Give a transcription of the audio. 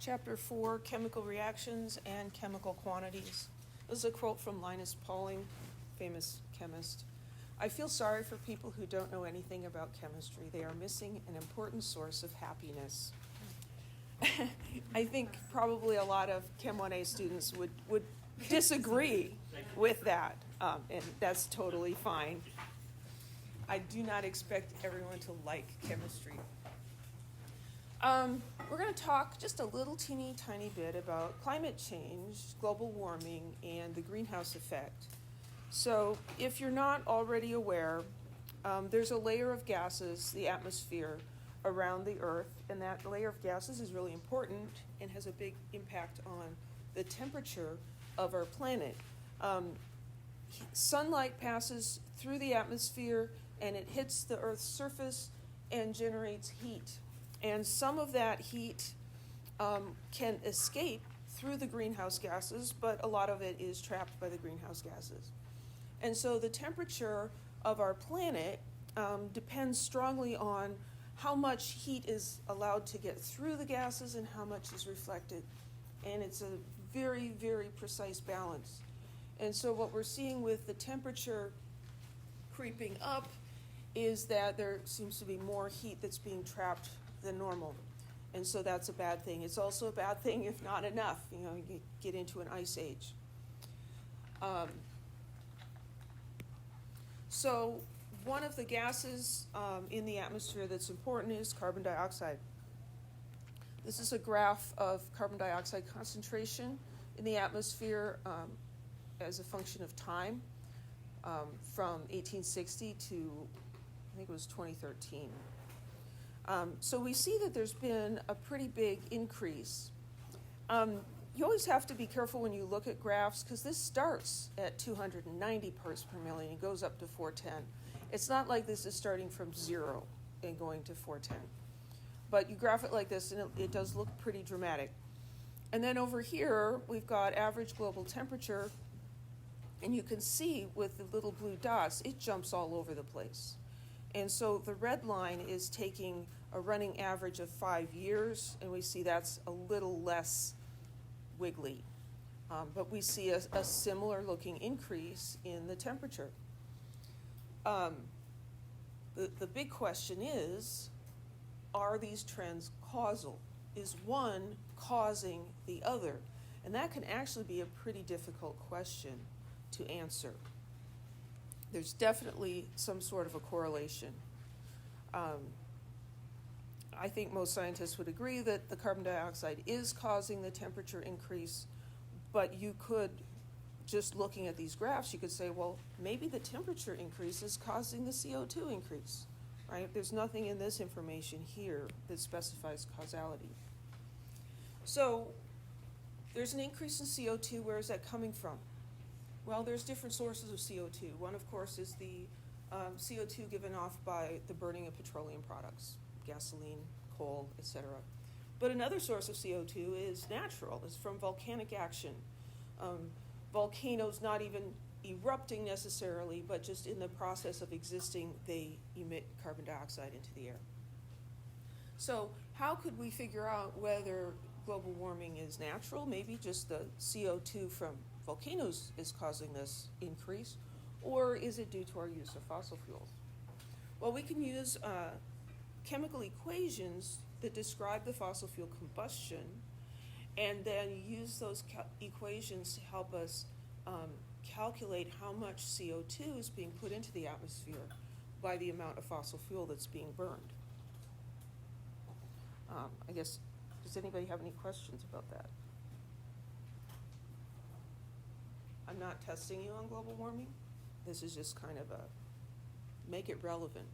Chapter 4, Chemical Reactions and Chemical Quantities. This is a quote from Linus Pauling, famous chemist. I feel sorry for people who don't know anything about chemistry. They are missing an important source of happiness. I think probably a lot of Chem 1A students would disagree with that, and that's totally fine. I do not expect everyone to like chemistry. We're going to talk just a little teeny tiny bit about climate change, global warming, and the greenhouse effect. So if you're not already aware, there's a layer of gases, the atmosphere, around the Earth, and that layer of gases is really important and has a big impact on the temperature of our planet. Sunlight passes through the atmosphere and it hits the Earth's surface and generates heat. And some of that heat can escape through the greenhouse gases, but a lot of it is trapped by the greenhouse gases. And so the temperature of our planet depends strongly on how much heat is allowed to get through the gases and how much is reflected. And it's a very, very precise balance. And so what we're seeing with the temperature creeping up is that there seems to be more heat that's being trapped than normal. And so that's a bad thing. It's also a bad thing if not enough. You get into an ice age. So one of the gases in the atmosphere that's important is carbon dioxide. This is a graph of carbon dioxide concentration in the atmosphere as a function of time from 1860 to, I think it was 2013. So we see that there's been a pretty big increase. You always have to be careful when you look at graphs because this starts at 290 parts per million and goes up to 410. It's not like this is starting from 0 and going to 410. But you graph it like this and it does look pretty dramatic. And then over here, we've got average global temperature. And you can see with the little blue dots, it jumps all over the place. And so the red line is taking a running average of 5 years, and we see that's a little less wiggly. But we see a similar looking increase in the temperature. The big question is, are these trends causal? Is one causing the other? And that can actually be a pretty difficult question to answer. There's definitely some sort of a correlation. I think most scientists would agree that the carbon dioxide is causing the temperature increase, but you could, just looking at these graphs, you could say, well, maybe the temperature increase is causing the CO2 increase, right? There's nothing in this information here that specifies causality. So there's an increase in CO2. Where is that coming from? Well, there's different sources of CO2. One, of course, is the CO2 given off by the burning of petroleum products, gasoline, coal, etc. But another source of CO2 is natural. It's from volcanic action. Volcanoes not even erupting necessarily, but just in the process of existing, they emit carbon dioxide into the air. So how could we figure out whether global warming is natural? Maybe just the CO2 from volcanoes is causing this increase, or is it due to our use of fossil fuels? Well, we can use chemical equations that describe the fossil fuel combustion, and then use those equations to help us calculate how much CO2 is being put into the atmosphere by the amount of fossil fuel that's being burned. I guess, does anybody have any questions about that? I'm not testing you on global warming. This is just kind of a make it relevant.